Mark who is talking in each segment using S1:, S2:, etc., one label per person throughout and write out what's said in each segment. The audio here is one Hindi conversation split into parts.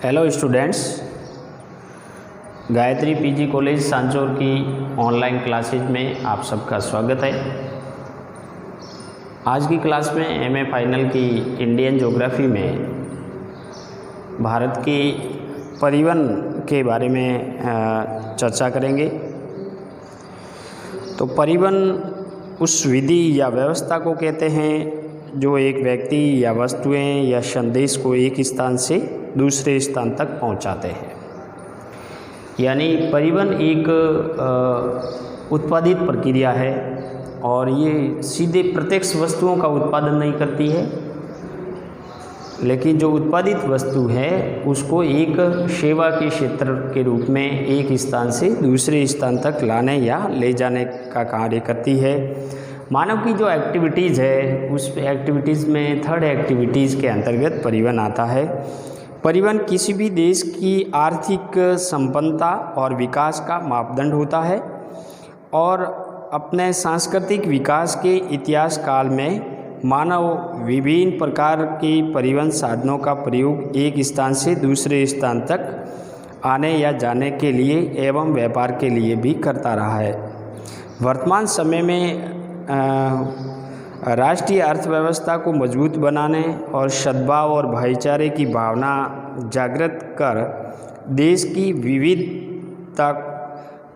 S1: Hello students, Gayatri PG college Sanchore की ऑनलाइन क्लासेज में आप सबका स्वागत है। आज की क्लास में एमए फाइनल की इंडियन ज्योग्राफी में भारत की परिवहन के बारे में चर्चा करेंगे। तो परिवहन उस विधि या व्यवस्था को कहते हैं जो एक व्यक्ति या वस्तुएं या संदेश को एक स्थान से दूसरे स्थान तक पहुंचाते हैं। यानी परिवहन एक उत्पादित प्रक्रिया है और ये सीधे प्रत्यक्ष वस्तुओं का उत्पादन नहीं करती है, लेकिन जो उत्पादित वस्तु है उसको एक सेवा के क्षेत्र के रूप में एक स्थान से दूसरे स्थान तक लाने या ले जाने का कार्य करती है। मानव की जो एक्टिविटीज़ है उस एक्टिविटीज़ में थर्ड एक्टिविटीज़ के अंतर्गत परिवहन आता है। परिवहन किसी भी देश की आर्थिक संपन्नता और विकास का मापदंड होता है और अपने सांस्कृतिक विकास के इतिहास काल में मानव विभिन्न प्रकार के परिवहन साधनों का प्रयोग एक स्थान से दूसरे स्थान तक आने या जाने के लिए एवं व्यापार के लिए भी करता रहा है। वर्तमान समय में राष्ट्रीय अर्थव्यवस्था को मजबूत बनाने और सद्भाव और भाईचारे की भावना जागृत कर देश की विविधता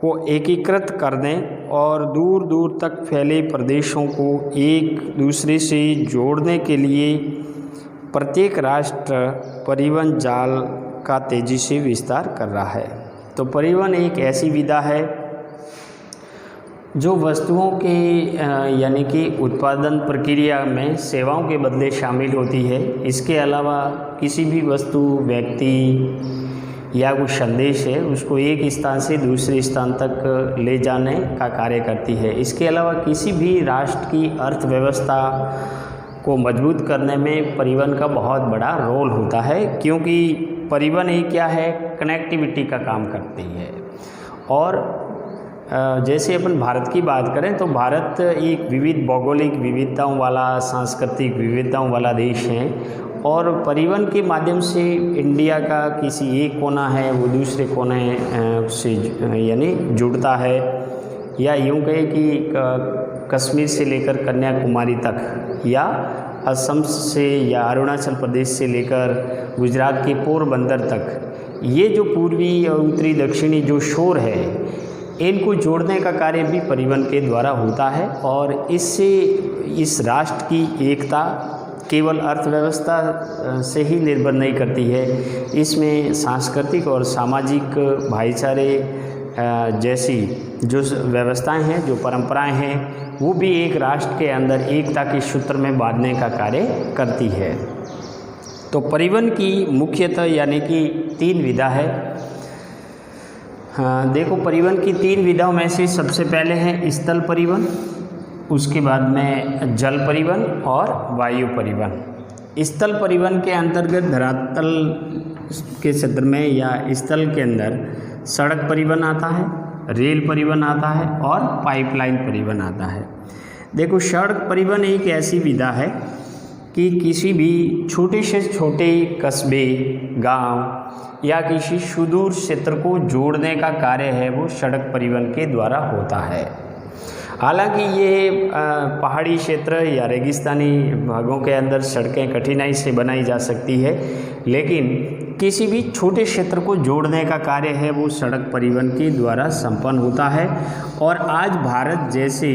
S1: को एकीकृत करने और दूर दूर तक फैले प्रदेशों को एक दूसरे से जोड़ने के लिए प्रत्येक राष्ट्र परिवहन जाल का तेज़ी से विस्तार कर रहा है। तो परिवहन एक ऐसी विधा है जो वस्तुओं के यानी कि उत्पादन प्रक्रिया में सेवाओं के बदले शामिल होती है। इसके अलावा किसी भी वस्तु, व्यक्ति या कुछ संदेश है उसको एक स्थान से दूसरे स्थान तक ले जाने का कार्य करती है। इसके अलावा किसी भी राष्ट्र की अर्थव्यवस्था को मजबूत करने में परिवहन का बहुत बड़ा रोल होता है, क्योंकि परिवहन ही क्या है, कनेक्टिविटी का काम करती है। और जैसे अपन भारत की बात करें तो भारत एक विविध भौगोलिक विविधताओं वाला, सांस्कृतिक विविधताओं वाला देश है और परिवहन के माध्यम से इंडिया का किसी एक कोना है वो दूसरे कोने से यानी जुड़ता है। या यूँ कहें कि कश्मीर से लेकर कन्याकुमारी तक, या असम से या अरुणाचल प्रदेश से लेकर गुजरात के पोरबंदर तक, ये जो पूर्वी और उत्तरी दक्षिणी जो शोर है इनको जोड़ने का कार्य भी परिवहन के द्वारा होता है। और इससे इस राष्ट्र की एकता केवल अर्थव्यवस्था से ही निर्भर नहीं करती है, इसमें सांस्कृतिक और सामाजिक भाईचारे जैसी जो व्यवस्थाएं हैं, जो परंपराएं हैं, वो भी एक राष्ट्र के अंदर एकता के सूत्र में बांधने का कार्य करती है। तो परिवहन की मुख्यतः यानी कि 3 विधा है। देखो, परिवहन की 3 विधाओं में से सबसे पहले है स्थल परिवहन, उसके बाद में जल परिवहन और वायु परिवहन। स्थल परिवहन के अंतर्गत धरातल के क्षेत्र में या स्थल के अंदर सड़क परिवहन आता है, रेल परिवहन आता है और पाइपलाइन परिवहन आता है। देखो, सड़क परिवहन एक ऐसी विधा है कि किसी भी छोटे से छोटे कस्बे, गांव या किसी सुदूर क्षेत्र को जोड़ने का कार्य है वो सड़क परिवहन के द्वारा होता है। हालांकि ये पहाड़ी क्षेत्र या रेगिस्तानी भागों के अंदर सड़कें कठिनाई से बनाई जा सकती है, लेकिन किसी भी छोटे क्षेत्र को जोड़ने का कार्य है वो सड़क परिवहन के द्वारा संपन्न होता है। और आज भारत जैसे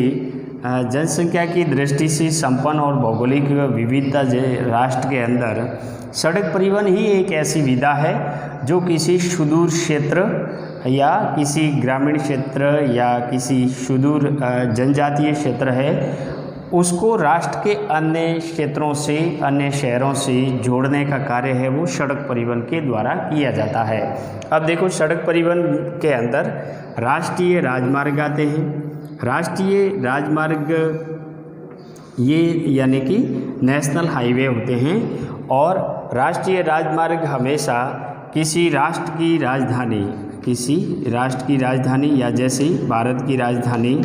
S1: जनसंख्या की दृष्टि से संपन्न और भौगोलिक विविधता राष्ट्र के अंदर सड़क परिवहन ही एक ऐसी विधा है जो किसी सुदूर क्षेत्र या किसी ग्रामीण क्षेत्र या किसी सुदूर जनजातीय क्षेत्र है उसको राष्ट्र के अन्य क्षेत्रों से, अन्य शहरों से जोड़ने का कार्य है वो सड़क परिवहन के द्वारा किया जाता है। अब देखो, सड़क परिवहन के अंदर राष्ट्रीय राजमार्ग आते हैं। राष्ट्रीय राजमार्ग ये यानी कि नेशनल हाईवे होते हैं और राष्ट्रीय राजमार्ग हमेशा किसी राष्ट्र की राजधानी या जैसे भारत की राजधानी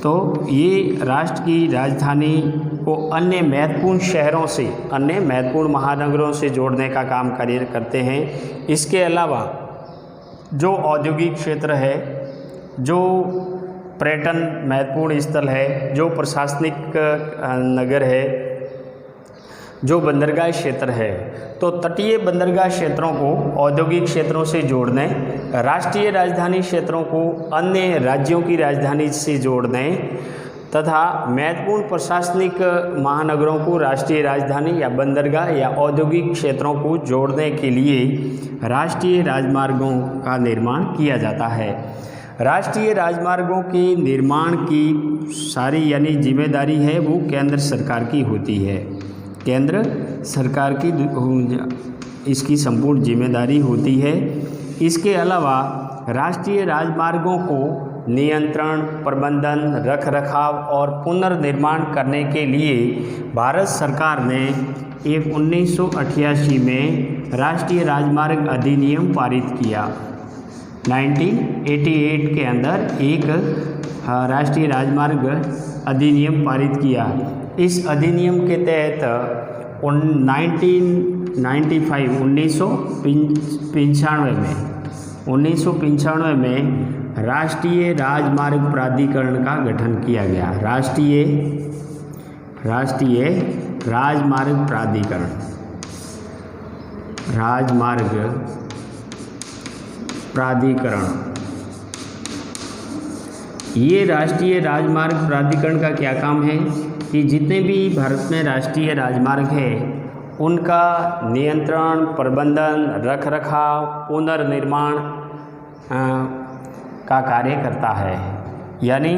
S1: तो ये राष्ट्र की राजधानी को अन्य महत्वपूर्ण शहरों से, अन्य महत्वपूर्ण महानगरों से जोड़ने का काम कार्य करते हैं। इसके अलावा जो औद्योगिक क्षेत्र है, जो पर्यटन महत्वपूर्ण स्थल है, जो प्रशासनिक नगर है, जो बंदरगाह क्षेत्र है, तो तटीय बंदरगाह क्षेत्रों को औद्योगिक क्षेत्रों से जोड़ने, राष्ट्रीय राजधानी क्षेत्रों को अन्य राज्यों की राजधानी से जोड़ने तथा महत्वपूर्ण प्रशासनिक महानगरों को राष्ट्रीय राजधानी या बंदरगाह या औद्योगिक क्षेत्रों को जोड़ने के लिए राष्ट्रीय राजमार्गों का निर्माण किया जाता है। राष्ट्रीय राजमार्गों के निर्माण की सारी यानी जिम्मेदारी है वो केंद्र सरकार की होती है। केंद्र सरकार की इसकी संपूर्ण जिम्मेदारी होती है। इसके अलावा राष्ट्रीय राजमार्गों को नियंत्रण, प्रबंधन, रखरखाव और पुनर्निर्माण करने के लिए भारत सरकार ने 1988 में राष्ट्रीय राजमार्ग अधिनियम पारित किया। 1988 के अंदर एक राष्ट्रीय राजमार्ग अधिनियम पारित किया। इस अधिनियम के तहत 1995 में राष्ट्रीय राजमार्ग प्राधिकरण का गठन किया गया। राष्ट्रीय राजमार्ग प्राधिकरण, ये राष्ट्रीय राजमार्ग प्राधिकरण का क्या काम है कि जितने भी भारत में राष्ट्रीय राजमार्ग है उनका नियंत्रण, प्रबंधन, रखरखाव, पुनर्निर्माण का कार्य करता है। यानी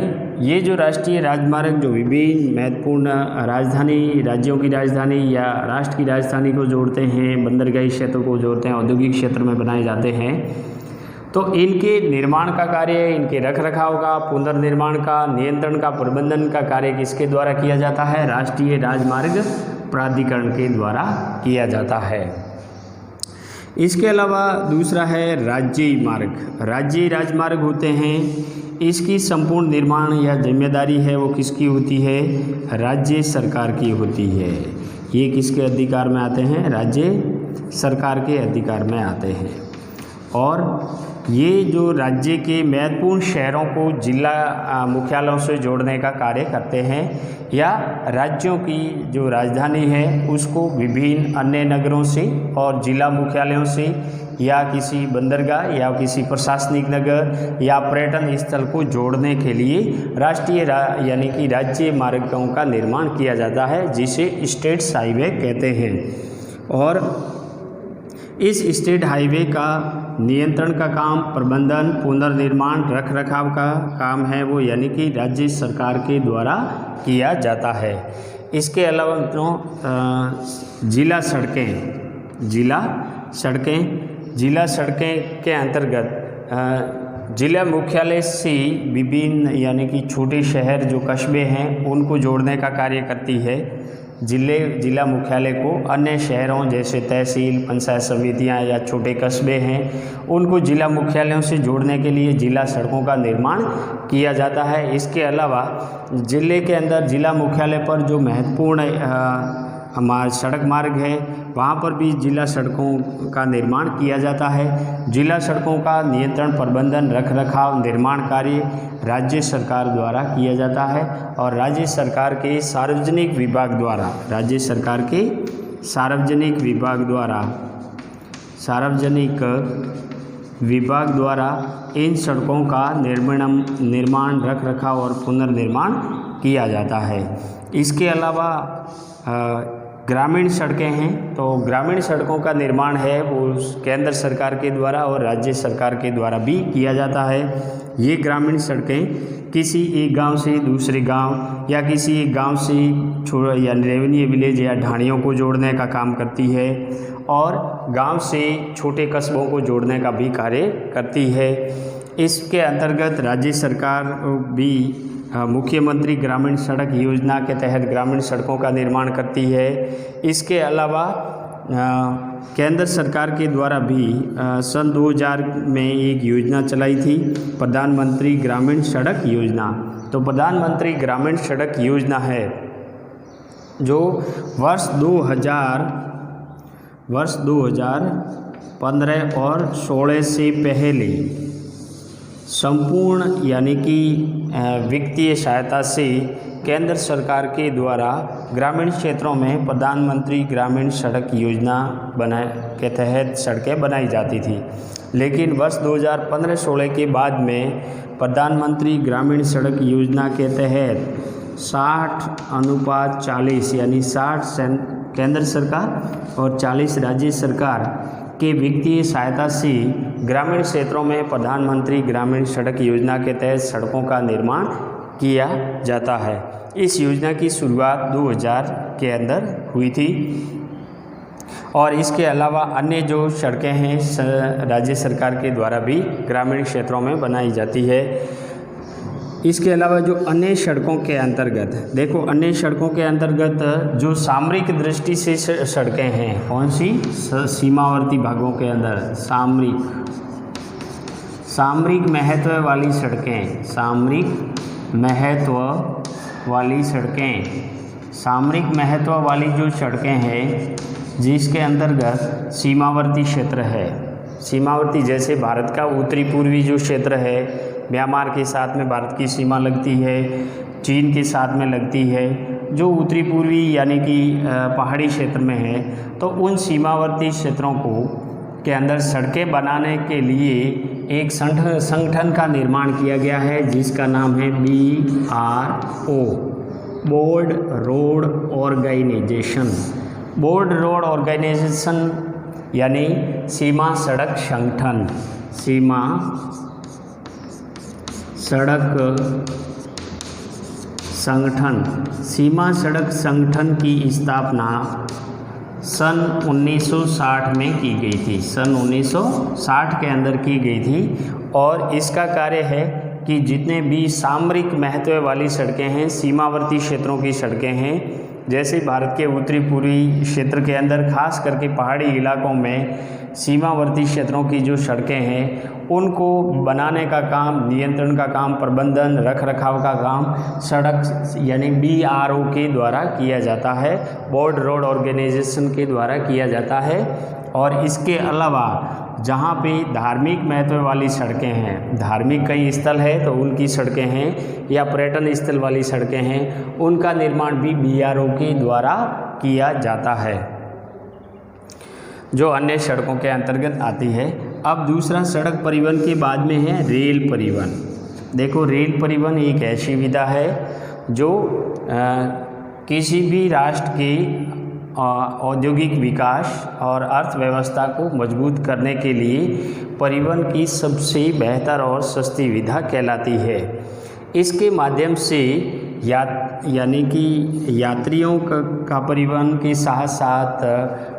S1: ये जो राष्ट्रीय राजमार्ग जो विभिन्न महत्वपूर्ण राजधानी, राज्यों की राजधानी या राष्ट्र की राजधानी को जोड़ते हैं, बंदरगाही क्षेत्र को जोड़ते हैं, औद्योगिक क्षेत्र में बनाए जाते हैं, तो इनके निर्माण का कार्य, इनके रखरखाव का, पुनर्निर्माण का, नियंत्रण का, प्रबंधन का कार्य किसके द्वारा किया जाता है? राष्ट्रीय राजमार्ग प्राधिकरण के द्वारा किया जाता है। इसके अलावा दूसरा है राज्यीय मार्ग। राज्यीय राजमार्ग होते हैं, इसकी संपूर्ण निर्माण या जिम्मेदारी है वो किसकी होती है? राज्य सरकार की होती है। ये किसके अधिकार में आते हैं? राज्य सरकार के अधिकार में आते हैं। और ये जो राज्य के महत्वपूर्ण शहरों को जिला मुख्यालयों से जोड़ने का कार्य करते हैं या राज्यों की जो राजधानी है उसको विभिन्न अन्य नगरों से और जिला मुख्यालयों से या किसी बंदरगाह या किसी प्रशासनिक नगर या पर्यटन स्थल को जोड़ने के लिए राष्ट्रीय यानी कि राज्य मार्गों का निर्माण किया जाता है, जिसे स्टेट हाईवे कहते हैं। और इस स्टेट हाईवे का नियंत्रण का काम, प्रबंधन, पुनर्निर्माण, रखरखाव का काम है वो यानी कि राज्य सरकार के द्वारा किया जाता है। इसके अलावा जिला सड़कें के अंतर्गत जिला मुख्यालय से विभिन्न यानी कि छोटे शहर जो कस्बे हैं उनको जोड़ने का कार्य करती है। जिला मुख्यालय को अन्य शहरों जैसे तहसील, पंचायत समितियां या छोटे कस्बे हैं उनको जिला मुख्यालयों से जोड़ने के लिए जिला सड़कों का निर्माण किया जाता है। इसके अलावा जिले के अंदर जिला मुख्यालय पर जो महत्वपूर्ण हमारा सड़क मार्ग है वहाँ पर भी जिला सड़कों का निर्माण किया जाता है। जिला सड़कों का नियंत्रण, प्रबंधन, रखरखाव, निर्माण कार्य राज्य सरकार द्वारा किया जाता है और राज्य सरकार के सार्वजनिक विभाग द्वारा इन सड़कों का निर्माण, रखरखाव और पुनर्निर्माण किया जाता है। इसके अलावा ग्रामीण सड़कें हैं, तो ग्रामीण सड़कों का निर्माण है वो केंद्र सरकार के द्वारा और राज्य सरकार के द्वारा भी किया जाता है। ये ग्रामीण सड़कें किसी एक गांव से दूसरे गांव या किसी एक गांव से या रेवेन्यू विलेज या ढाणियों को जोड़ने का काम करती है और गांव से छोटे कस्बों को जोड़ने का भी कार्य करती है। इसके अंतर्गत राज्य सरकार भी मुख्यमंत्री ग्रामीण सड़क योजना के तहत ग्रामीण सड़कों का निर्माण करती है। इसके अलावा केंद्र सरकार के द्वारा भी सन 2000 में एक योजना चलाई थी, प्रधानमंत्री ग्रामीण सड़क योजना। तो प्रधानमंत्री ग्रामीण सड़क योजना है जो वर्ष 2015 और 16 से पहले संपूर्ण यानी कि वित्तीय सहायता से केंद्र सरकार के द्वारा ग्रामीण क्षेत्रों में प्रधानमंत्री ग्रामीण सड़क योजना के तहत सड़कें बनाई जाती थी। लेकिन वर्ष 2015-16 के बाद में प्रधानमंत्री ग्रामीण सड़क योजना के तहत 60:40 यानी 60 केंद्र सरकार और 40 राज्य सरकार के वित्तीय सहायता से ग्रामीण क्षेत्रों में प्रधानमंत्री ग्रामीण सड़क योजना के तहत सड़कों का निर्माण किया जाता है। इस योजना की शुरुआत 2000 के अंदर हुई थी और इसके अलावा अन्य जो सड़कें हैं राज्य सरकार के द्वारा भी ग्रामीण क्षेत्रों में बनाई जाती है। इसके अलावा जो अन्य सड़कों के अंतर्गत देखो, अन्य सड़कों के अंतर्गत जो सामरिक दृष्टि से सड़कें हैं, कौन सी? सीमावर्ती भागों के अंदर सामरिक महत्व वाली सड़कें, सामरिक महत्व महत्व वाली जो सड़कें हैं जिसके अंतर्गत सीमावर्ती क्षेत्र है, सीमावर्ती जैसे भारत का उत्तरी पूर्वी जो क्षेत्र है, म्यांमार के साथ में भारत की सीमा लगती है, चीन के साथ में लगती है, जो उत्तरी पूर्वी यानी कि पहाड़ी क्षेत्र में है, तो उन सीमावर्ती क्षेत्रों के अंदर सड़कें बनाने के लिए एक संगठन का निर्माण किया गया है जिसका नाम है BRO, board road organisation. Board road organisation यानी सीमा सड़क संगठन, सीमा सड़क संगठन की स्थापना सन 1960 में की गई थी, सन 1960 के अंदर की गई थी। और इसका कार्य है कि जितने भी सामरिक महत्व वाली सड़कें हैं, सीमावर्ती क्षेत्रों की सड़कें हैं, जैसे भारत के उत्तरी पूर्वी क्षेत्र के अंदर खास करके पहाड़ी इलाकों में सीमावर्ती क्षेत्रों की जो सड़कें हैं उनको बनाने का काम, नियंत्रण का काम, प्रबंधन, रख रखाव का काम सड़क यानी BRO के द्वारा किया जाता है, बोर्ड रोड ऑर्गेनाइजेशन के द्वारा किया जाता है। और इसके अलावा जहाँ पे धार्मिक महत्व वाली सड़कें हैं, धार्मिक कई स्थल है तो उनकी सड़कें हैं या पर्यटन स्थल वाली सड़कें हैं, उनका निर्माण भी BRO के द्वारा किया जाता है, जो अन्य सड़कों के अंतर्गत आती है। अब दूसरा सड़क परिवहन के बाद में है रेल परिवहन। देखो, रेल परिवहन एक ऐसी विधा है जो किसी भी राष्ट्र के औद्योगिक विकास और अर्थव्यवस्था को मजबूत करने के लिए परिवहन की सबसे बेहतर और सस्ती विधा कहलाती है। इसके माध्यम से यानी कि यात्रियों का परिवहन के साथ साथ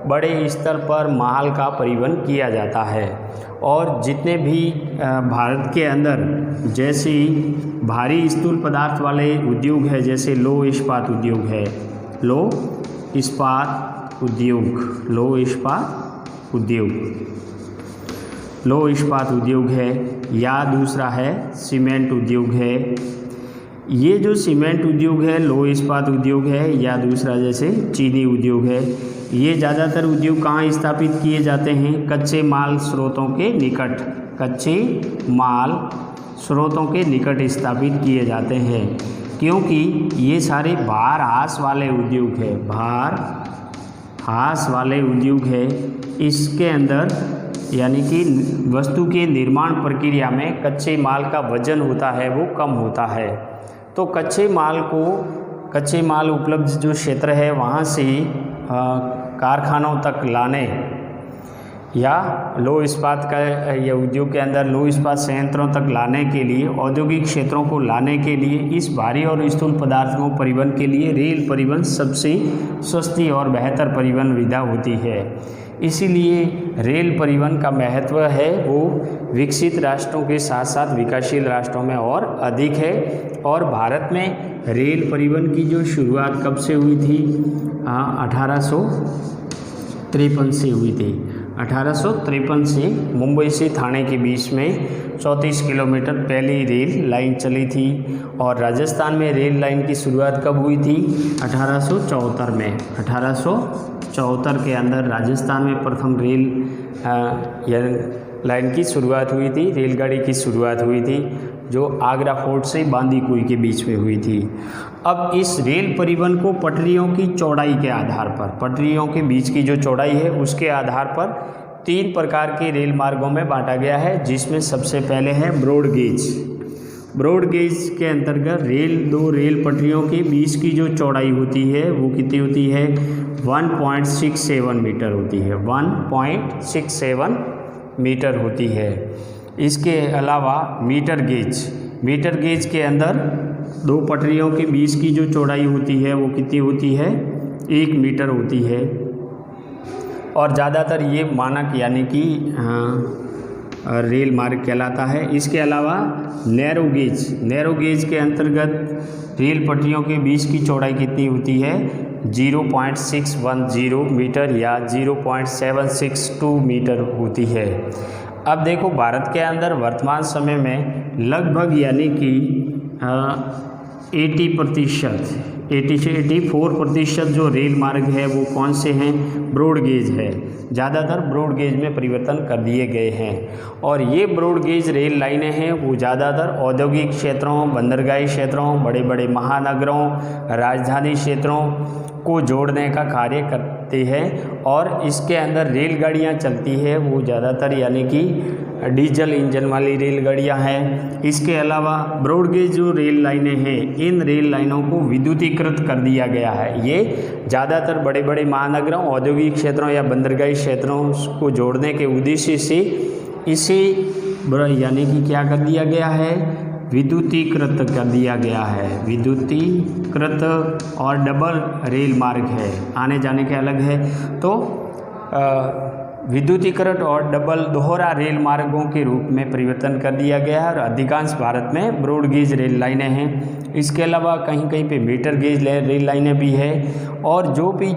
S1: बड़े स्तर पर माल का परिवहन किया जाता है। और जितने भी भारत के अंदर जैसे भारी स्थूल पदार्थ वाले उद्योग है, जैसे लौह इस्पात उद्योग है, लौह इस्पात उद्योग है, या दूसरा है सीमेंट उद्योग है। ये जो सीमेंट उद्योग है, लौह इस्पात उद्योग है, या दूसरा जैसे चीनी उद्योग है, ये ज़्यादातर उद्योग कहाँ स्थापित किए जाते हैं? कच्चे माल स्रोतों के निकट स्थापित किए जाते हैं, क्योंकि ये सारे भार हास वाले उद्योग है। इसके अंदर यानी कि वस्तु के निर्माण प्रक्रिया में कच्चे माल का वजन होता है वो कम होता है। तो कच्चे माल उपलब्ध जो क्षेत्र है वहाँ से कारखानों तक लाने या लौह इस्पात का या उद्योग के अंदर लौह इस्पात संयंत्रों तक लाने के लिए, औद्योगिक क्षेत्रों को लाने के लिए, इस भारी और स्थूल पदार्थों परिवहन के लिए रेल परिवहन सबसे सस्ती और बेहतर परिवहन विधा होती है। इसीलिए रेल परिवहन का महत्व है वो विकसित राष्ट्रों के साथ साथ विकासशील राष्ट्रों में और अधिक है। और भारत में रेल परिवहन की जो शुरुआत कब से हुई थी? 1853 से हुई थी। 1853 से मुंबई से ठाणे के बीच में 34 किलोमीटर पहली रेल लाइन चली थी। और राजस्थान में रेल लाइन की शुरुआत कब हुई थी? 1874 में। 1874 के अंदर राजस्थान में प्रथम रेल लाइन की शुरुआत हुई थी, रेलगाड़ी की शुरुआत हुई थी, जो आगरा फोर्ट से बांदीकुई के बीच में हुई थी। अब इस रेल परिवहन को पटरियों की चौड़ाई के आधार पर, पटरियों के बीच की जो चौड़ाई है उसके आधार पर 3 प्रकार के रेल मार्गों में बांटा गया है, जिसमें सबसे पहले है ब्रॉड गेज। ब्रॉड गेज के अंतर्गत दो रेल पटरियों के बीच की जो चौड़ाई होती है वो कितनी होती है? 1.67 मीटर होती है, 1.67 मीटर होती है। इसके अलावा मीटर गेज के अंदर 2 पटरियों के बीच की जो चौड़ाई होती है वो कितनी होती है? 1 मीटर होती है। और ज़्यादातर ये मानक यानी कि रेल मार्ग कहलाता है। इसके अलावा नैरो गेज के अंतर्गत रेल पटरियों के बीच की चौड़ाई कितनी होती है? 0.610 मीटर या 0.762 मीटर होती है। अब देखो, भारत के अंदर वर्तमान समय में लगभग यानी कि 84% जो रेल मार्ग है वो कौन से हैं? ब्रॉड गेज है। ज़्यादातर ब्रॉड गेज में परिवर्तन कर दिए गए हैं। और ये ब्रॉड गेज रेल लाइनें हैं वो ज़्यादातर औद्योगिक क्षेत्रों, बंदरगाही क्षेत्रों, बड़े बड़े महानगरों, राजधानी क्षेत्रों को जोड़ने का कार्य करते हैं। और इसके अंदर रेलगाड़ियाँ चलती है वो ज़्यादातर यानी कि डीजल इंजन वाली रेलगाड़ियाँ हैं। इसके अलावा ब्रॉड गेज जो रेल लाइनें हैं, इन रेल लाइनों को विद्युतीकृत कर दिया गया है। ये ज़्यादातर बड़े बड़े महानगरों, औद्योगिक क्षेत्रों या बंदरगाही क्षेत्रों को जोड़ने के उद्देश्य से इसे यानी कि क्या कर दिया गया है? विद्युतीकृत कर दिया गया है। विद्युतीकृत और डबल रेल मार्ग है, आने जाने के अलग है। तो विद्युतीकृत और डबल दोहरा रेल मार्गों के रूप में परिवर्तन कर दिया गया है। और अधिकांश भारत में ब्रॉड गेज रेल लाइनें हैं। इसके अलावा कहीं कहीं पे मीटर गेज रेल लाइनें भी है। और जो भी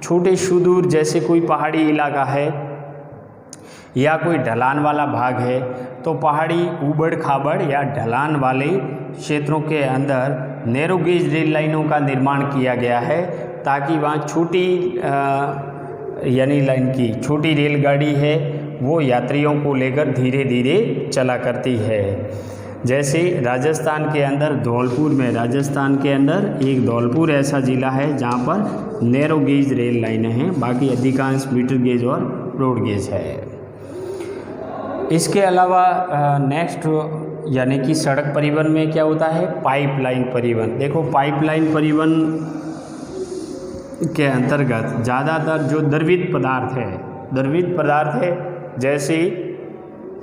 S1: छोटे सुदूर जैसे कोई पहाड़ी इलाका है या कोई ढलान वाला भाग है, तो पहाड़ी ऊबड़ खाबड़ या ढलान वाले क्षेत्रों के अंदर नैरो गेज रेल लाइनों का निर्माण किया गया है, ताकि वहाँ छोटी यानी लाइन की छोटी रेलगाड़ी है वो यात्रियों को लेकर धीरे धीरे चला करती है। जैसे राजस्थान के अंदर धौलपुर में, राजस्थान के अंदर एक धौलपुर ऐसा ज़िला है जहाँ पर नैरो गेज रेल लाइनें हैं, बाकी अधिकांश मीटर गेज और ब्रॉड गेज है। इसके अलावा नेक्स्ट यानी कि सड़क परिवहन में क्या होता है? पाइपलाइन परिवहन। देखो, पाइपलाइन परिवहन के अंतर्गत ज़्यादातर जो द्रवित पदार्थ है जैसे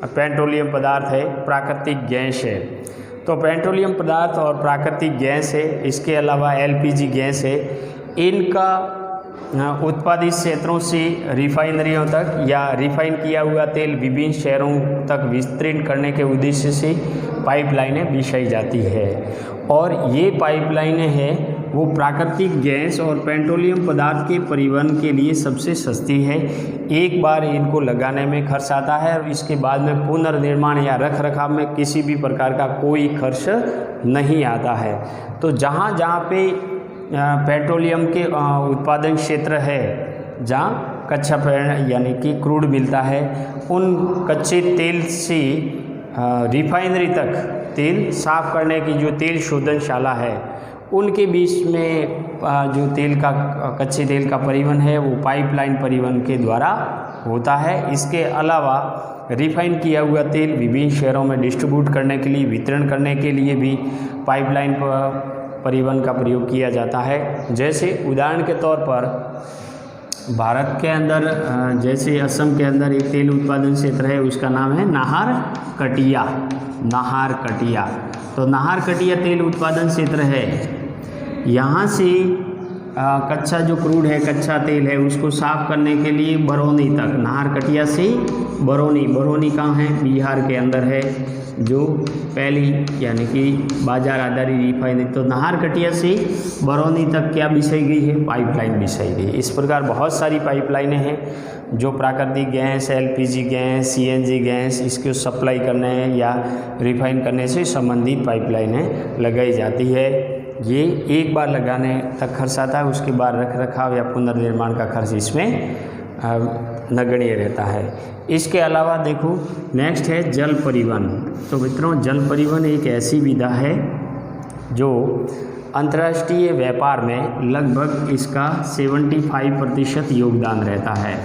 S1: पेट्रोलियम पदार्थ है, प्राकृतिक गैस है। तो पेट्रोलियम पदार्थ और प्राकृतिक गैस है, इसके अलावा एलपीजी गैस है, इनका उत्पादित क्षेत्रों से रिफाइनरियों तक या रिफाइन किया हुआ तेल विभिन्न शहरों तक वितरण करने के उद्देश्य से पाइपलाइनें बिछाई जाती है। और ये पाइपलाइनें हैं वो प्राकृतिक गैस और पेट्रोलियम पदार्थ के परिवहन के लिए सबसे सस्ती है। एक बार इनको लगाने में खर्च आता है और इसके बाद में पुनर्निर्माण या रख रखाव में किसी भी प्रकार का कोई खर्च नहीं आता है। तो जहाँ पे पेट्रोलियम के उत्पादन क्षेत्र है, जहाँ कच्चा यानी कि क्रूड मिलता है, उन कच्चे तेल से रिफाइनरी तक तेल साफ करने की जो तेल शोधनशाला है, उनके बीच में जो कच्चे तेल का परिवहन है वो पाइपलाइन परिवहन के द्वारा होता है। इसके अलावा रिफाइन किया हुआ तेल विभिन्न शहरों में डिस्ट्रीब्यूट करने के लिए, वितरण करने के लिए भी पाइपलाइन परिवहन का प्रयोग किया जाता है। जैसे उदाहरण के तौर पर भारत के अंदर जैसे असम के अंदर एक तेल उत्पादन क्षेत्र है, उसका नाम है नाहर कटिया। तो नाहर कटिया तेल उत्पादन क्षेत्र है। यहाँ से कच्चा जो क्रूड है, कच्चा तेल है, उसको साफ करने के लिए बरौनी तक, नाहर कटिया से बरौनी कहाँ है? बिहार के अंदर है, जो पहली यानी कि बाजार आधारित रिफाइनरी। तो नाहर कटिया से बरौनी तक क्या बिछाई गई है? पाइपलाइन बिछाई गई है। इस प्रकार बहुत सारी पाइपलाइनें हैं जो प्राकृतिक gas, LPG gas, CNG gas इसको सप्लाई करने या रिफाइन करने से संबंधित पाइपलाइनें लगाई जाती है। ये एक बार लगाने तक खर्च आता है, उसके बाद रख रखाव या पुनर्निर्माण का खर्च इसमें नगण्य रहता है। इसके अलावा देखो नेक्स्ट है जल परिवहन। तो मित्रों, जल परिवहन एक ऐसी विधा है जो अंतर्राष्ट्रीय व्यापार में लगभग इसका 75% योगदान रहता है।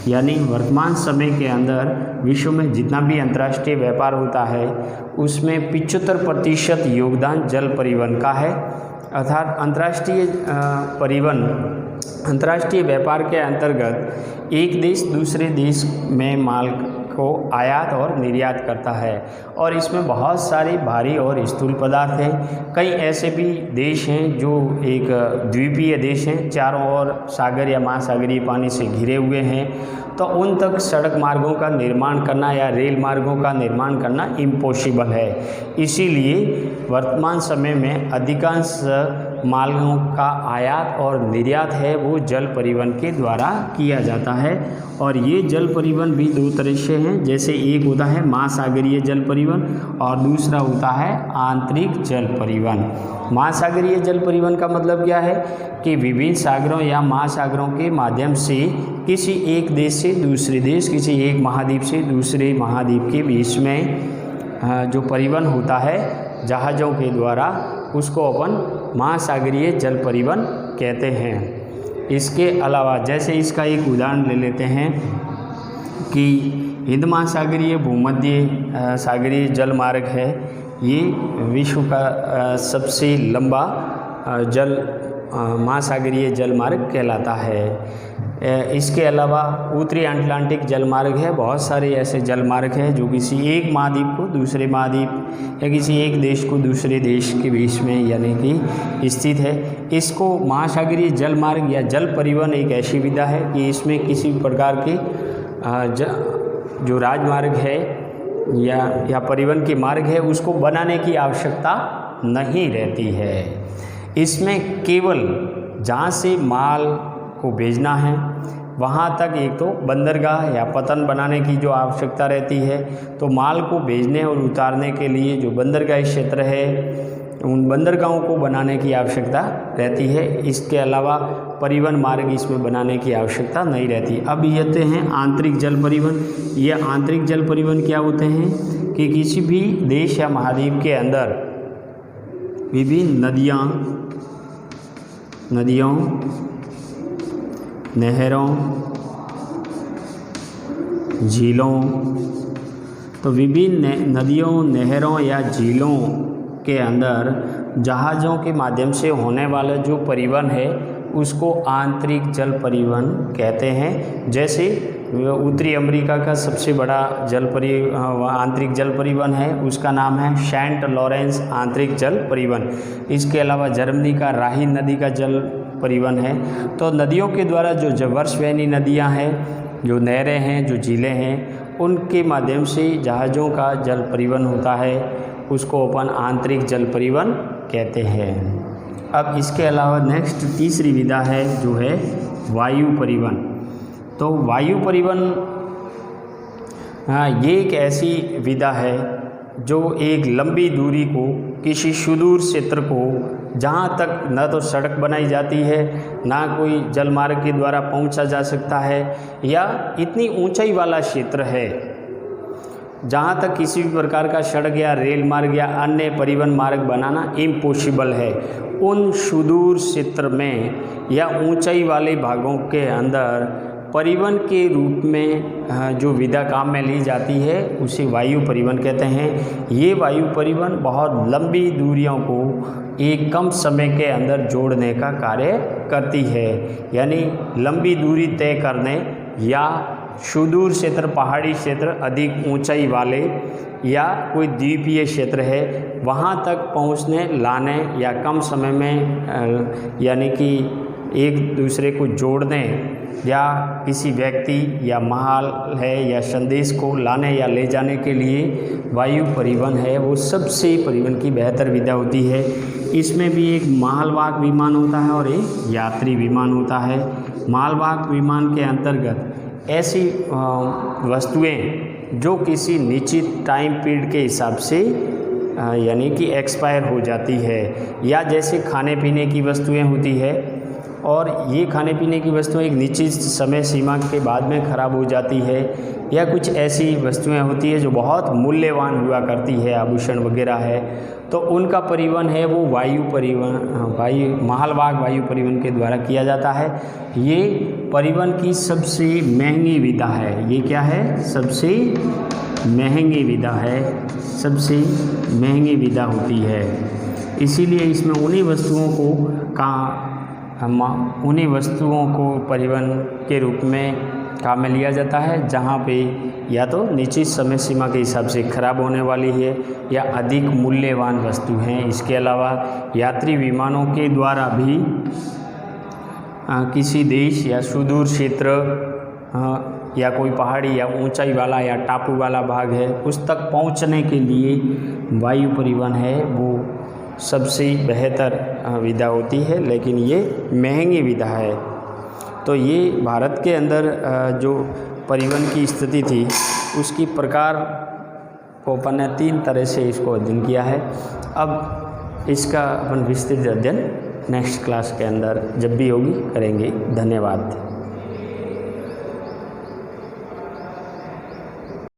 S1: यानी वर्तमान समय के अंदर विश्व में जितना भी अंतर्राष्ट्रीय व्यापार होता है उसमें 75% योगदान जल परिवहन का है। अर्थात अंतर्राष्ट्रीय व्यापार के अंतर्गत एक देश दूसरे देश में माल को आयात और निर्यात करता है और इसमें बहुत सारे भारी और स्थूल पदार्थ हैं। कई ऐसे भी देश हैं जो एक द्वीपीय देश हैं, चारों ओर सागर या महासागरीय पानी से घिरे हुए हैं, तो उन तक सड़क मार्गों का निर्माण करना या रेल मार्गों का निर्माण करना इम्पॉसिबल है। इसीलिए वर्तमान समय में अधिकांश मालों का आयात और निर्यात है वो जल परिवहन के द्वारा किया जाता है। और ये जल परिवहन भी दो तरह से हैं, जैसे एक होता है महासागरीय जल परिवहन और दूसरा होता है आंतरिक जल परिवहन। महासागरीय जल परिवहन का मतलब क्या है कि विभिन्न सागरों या महासागरों के माध्यम से किसी एक देश से दूसरे देश, किसी एक महाद्वीप से दूसरे महाद्वीप के बीच में जो परिवहन होता है जहाज़ों के द्वारा, उसको अपन महासागरीय जल परिवहन कहते हैं। इसके अलावा जैसे इसका एक उदाहरण ले लेते हैं कि हिंद महासागरीय भूमध्य सागरीय जल मार्ग है, ये विश्व का सबसे लंबा जल महासागरीय जल मार्ग कहलाता है। इसके अलावा उत्तरी अटलांटिक जल मार्ग है। बहुत सारे ऐसे जल मार्ग हैं जो किसी एक महाद्वीप को दूसरे महाद्वीप या किसी एक देश को दूसरे देश के बीच में यानी कि स्थित है। इसको महासागरीय जल मार्ग या जल परिवहन एक ऐसी विधा है कि इसमें किसी प्रकार के जो राजमार्ग है या परिवहन के मार्ग है उसको बनाने की आवश्यकता नहीं रहती है। इसमें केवल जहाँ से माल को भेजना है वहाँ तक एक तो बंदरगाह या पतन बनाने की जो आवश्यकता रहती है, तो माल को भेजने और उतारने के लिए जो बंदरगाह क्षेत्र है उन बंदरगाहों को बनाने की आवश्यकता रहती है। इसके अलावा परिवहन मार्ग इसमें बनाने की आवश्यकता नहीं रहती। अब ये होते हैं आंतरिक जल परिवहन। ये आंतरिक जल परिवहन क्या होते हैं कि किसी भी देश या महाद्वीप के अंदर विभिन्न नदियों, नहरों, झीलों, तो विभिन्न नदियों, नहरों या झीलों के अंदर जहाज़ों के माध्यम से होने वाला जो परिवहन है उसको आंतरिक जल परिवहन कहते हैं। जैसे उत्तरी अमेरिका का सबसे बड़ा आंतरिक जल परिवहन है, उसका नाम है सेंट लॉरेंस आंतरिक जल परिवहन। इसके अलावा जर्मनी का राहिन नदी का जल परिवहन है। तो नदियों के द्वारा जो वर्षावहनी नदियां हैं, जो नहरें हैं, जो झीलें हैं, उनके माध्यम से जहाज़ों का जल परिवहन होता है, उसको अपन आंतरिक जल परिवहन कहते हैं। अब इसके अलावा नेक्स्ट तीसरी विधा है जो है वायु परिवहन। तो वायु परिवहन ये एक ऐसी विधा है जो एक लंबी दूरी को, किसी सुदूर क्षेत्र को जहाँ तक न तो सड़क बनाई जाती है ना कोई जल मार्ग के द्वारा पहुँचा जा सकता है, या इतनी ऊंचाई वाला क्षेत्र है जहाँ तक किसी भी प्रकार का सड़क या रेल मार्ग या अन्य परिवहन मार्ग बनाना इम्पॉसिबल है, उन सुदूर क्षेत्र में या ऊंचाई वाले भागों के अंदर परिवहन के रूप में जो विधा काम में ली जाती है उसे वायु परिवहन कहते हैं। ये वायु परिवहन बहुत लंबी दूरियों को एक कम समय के अंदर जोड़ने का कार्य करती है। यानी लंबी दूरी तय करने या सुदूर क्षेत्र, पहाड़ी क्षेत्र, अधिक ऊंचाई वाले या कोई द्वीपीय क्षेत्र है वहाँ तक पहुँचने लाने या कम समय में यानी कि एक दूसरे को जोड़ने या किसी व्यक्ति या माल है या संदेश को लाने या ले जाने के लिए वायु परिवहन है वो सबसे परिवहन की बेहतर विधा होती है। इसमें भी एक मालवाहक विमान होता है और एक यात्री विमान होता है। मालवाहक विमान के अंतर्गत ऐसी वस्तुएं जो किसी निश्चित टाइम पीरियड के हिसाब से यानी कि एक्सपायर हो जाती है, या जैसे खाने पीने की वस्तुएं होती है, और ये खाने पीने की वस्तुएं एक निश्चित समय सीमा के बाद में ख़राब हो जाती है, या कुछ ऐसी वस्तुएं होती है जो बहुत मूल्यवान हुआ करती है, आभूषण वगैरह है, तो उनका परिवहन है वो मालवाहक वायु परिवहन के द्वारा किया जाता है। ये परिवहन की सबसे महंगी विधा है। ये क्या है? सबसे महंगी विधा है, सबसे महंगी विधा होती है। इसीलिए इसमें उन्हीं वस्तुओं को परिवहन के रूप में काम में लिया जाता है जहाँ पे या तो निश्चित समय सीमा के हिसाब से खराब होने वाली है या अधिक मूल्यवान वस्तु हैं। इसके अलावा यात्री विमानों के द्वारा भी किसी देश या सुदूर क्षेत्र या कोई पहाड़ी या ऊंचाई वाला या टापू वाला भाग है, उस तक पहुंचने के लिए वायु परिवहन है वो सबसे बेहतर विधा होती है, लेकिन ये महंगी विधा है। तो ये भारत के अंदर जो परिवहन की स्थिति थी उसकी प्रकार को अपन ने 3 तरह से इसको अध्ययन किया है। अब इसका अपन विस्तृत अध्ययन नेक्स्ट क्लास के अंदर जब भी होगी करेंगे। धन्यवाद।